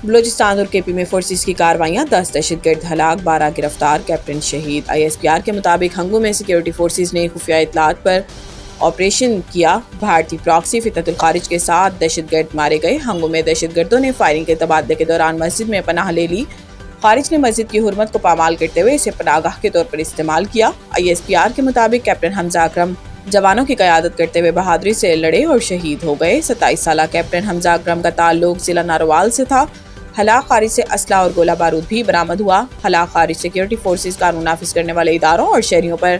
بلوچستان اور کے پی میں فورسز کی کارروائیاں، 10 دہشت گرد ہلاک، 12 گرفتار، کیپٹن شہید۔ ISPR کے مطابق ہنگو میں سیکیورٹی فورسز نے خفیہ اطلاعات پر آپریشن کیا۔ بھارتی پراکسی فتنۃ الخارج کے ساتھ دہشت گرد مارے گئے۔ ہنگو میں دہشت گردوں نے فائرنگ کے تبادلے کے دوران مسجد میں پناہ لے لی۔ خارج نے مسجد کی حرمت کو پامال کرتے ہوئے اسے پناہ گاہ کے طور پر استعمال کیا۔ ISPR کے مطابق کیپٹن حمزہ اکرم جوانوں کی قیادت کرتے ہوئے بہادری سے لڑے اور شہید ہو گئے۔ 27 سالہ کیپٹن حمزہ اکرم کا تعلق ضلع ناروال سے تھا۔ ہلاک خارج سے اسلحہ اور گولہ بارود بھی برآمد ہوا۔ ہلاک خارج سیکیورٹی فورسز قانون نافذ کرنے والے اداروں اور شہریوں پر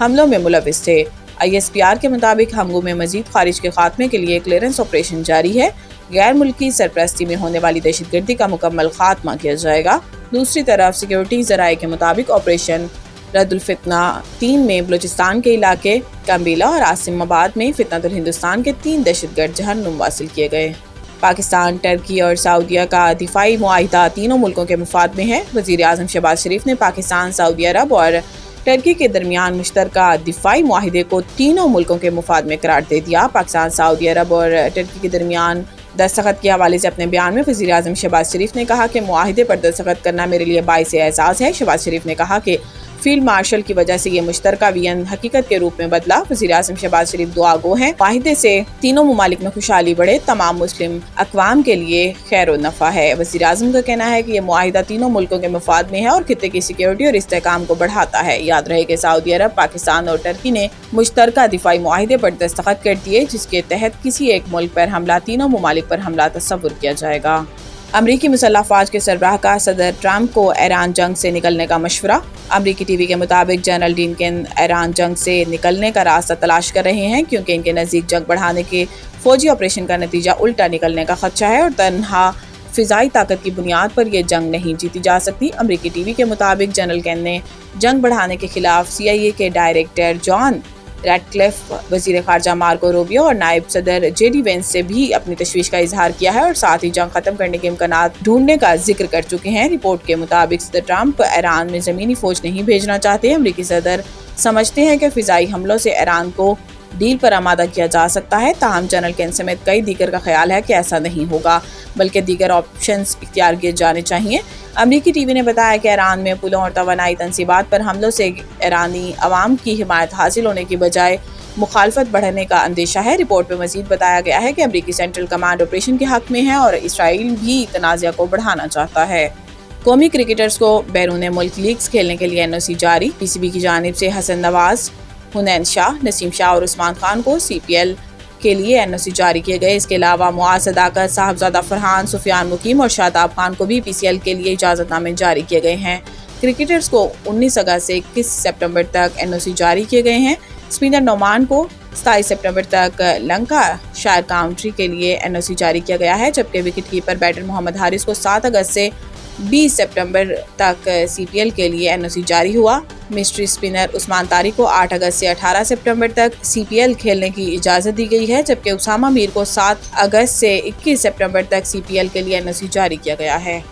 حملوں میں ملوث تھے۔ ISPR کے مطابق ہنگو میں مزید خارج کے خاتمے کے لیے کلیئرنس آپریشن جاری ہے۔ غیر ملکی سرپرستی میں ہونے والی دہشت گردی کا مکمل خاتمہ کیا جائے گا۔ دوسری طرف سیکیورٹی ذرائع کے مطابق آپریشن رد الفتنہ 3 میں بلوچستان کے علاقے کمبیلا اور عاصم آباد میں فتنۃ الہندوستان کے 3 دہشت گرد جہنم واصل کیے گئے۔ پاکستان، ٹرکی اور سعودیہ کا دفاعی معاہدہ تینوں ملکوں کے مفاد میں ہے۔ وزیر اعظم شہباز شریف نے پاکستان، سعودی عرب اور ٹرکی کے درمیان مشترکہ دفاعی معاہدے کو تینوں ملکوں کے مفاد میں قرار دے دیا۔ پاکستان، سعودی عرب اور ٹرکی کے درمیان دستخط کے حوالے سے اپنے بیان میں وزیر اعظم شہباز شریف نے کہا کہ معاہدے پر دستخط کرنا میرے لیے باعث اعزاز ہے۔ شہباز شریف نے کہا کہ فیلڈ مارشل کی وجہ سے یہ مشترکہ وژن حقیقت کے روپ میں بدلا۔ وزیر اعظم شہباز شریف دعا گو ہیں معاہدے سے تینوں ممالک میں خوشحالی بڑھے، تمام مسلم اقوام کے لیے خیر و نفع ہے۔ وزیر اعظم کا کہنا ہے کہ یہ معاہدہ تینوں ملکوں کے مفاد میں ہے اور خطے کی سیکیورٹی اور استحکام کو بڑھاتا ہے۔ یاد رہے کہ سعودی عرب، پاکستان اور ٹرکی نے مشترکہ دفاعی معاہدے پر دستخط کر دیے، جس کے تحت کسی ایک ملک پر حملہ تینوں ممالک پر حملہ تصور کیا جائے گا۔ امریکی مسلح افواج کے سربراہ کا صدر ٹرمپ کو ایران جنگ سے نکلنے کا مشورہ۔ امریکی ٹی وی کے مطابق جنرل ڈینکن ایران جنگ سے نکلنے کا راستہ تلاش کر رہے ہیں، کیونکہ ان کے نزدیک جنگ بڑھانے کے فوجی آپریشن کا نتیجہ الٹا نکلنے کا خدشہ ہے اور تنہا فضائی طاقت کی بنیاد پر یہ جنگ نہیں جیتی جا سکتی۔ امریکی ٹی وی کے مطابق جنرل کین نے جنگ بڑھانے کے خلاف CIA کے ڈائریکٹر جان ریڈکلف، وزیر خارجہ مارکو روبیو اور نائب صدر JD وینس سے بھی اپنی تشویش کا اظہار کیا ہے اور ساتھ ہی جنگ ختم کرنے کے امکانات ڈھونڈنے کا ذکر کر چکے ہیں۔ رپورٹ کے مطابق صدر ٹرمپ ایران میں زمینی فوج نہیں بھیجنا چاہتے۔ امریکی صدر سمجھتے ہیں کہ فضائی حملوں سے ایران کو ڈیل پر آمادہ کیا جا سکتا ہے، تاہم جنرل کین سمیت کئی دیگر کا خیال ہے کہ ایسا نہیں ہوگا، بلکہ دیگر آپشنز اختیار کیے جانے چاہیے۔ امریکی ٹی وی نے بتایا کہ ایران میں پلوں اور توانائی تنصیبات پر حملوں سے ایرانی عوام کی حمایت حاصل ہونے کی بجائے مخالفت بڑھنے کا اندیشہ ہے۔ رپورٹ میں مزید بتایا گیا ہے کہ امریکی سینٹرل کمانڈ آپریشن کے حق میں ہے اور اسرائیل بھی تنازع کو بڑھانا چاہتا ہے۔ قومی کرکٹرز کو بیرون ملک لیگز کھیلنے کے لیے NOC جاری۔ PCB کی جانب سے حسن نواز، حنین شاہ، نسیم شاہ اور عثمان خان کو CPL کے لیے NOC جاری کیے گئے۔ اس کے علاوہ معاذ صداقت، صاحبزادہ فرحان، سفیان مقیم اور شاداب خان کو بھی PCL کے لیے اجازت نامے جاری کیے گئے ہیں۔ کرکٹرز کو 19 اگست سے 21 سپتمبر تک NOC جاری کیے گئے ہیں۔ اسپنر نعمان کو 27 سپتمبر تک لنکا شائر کاؤنٹری کے لیے NOC جاری کیا گیا ہے، جبکہ وکٹ کیپر بیٹر محمد حارث کو 7 اگست سے 20 سپتمبر تک CPL کے لیے NOC جاری ہوا۔ مسٹری اسپنر عثمان طارق کو 8 اگست سے 18 سپتمبر تک CPL کھیلنے کی اجازت دی گئی ہے، جبکہ اسامہ میر کو 7 اگست سے 21 سپتمبر تک CPL کے لیے NOC جاری کیا گیا ہے۔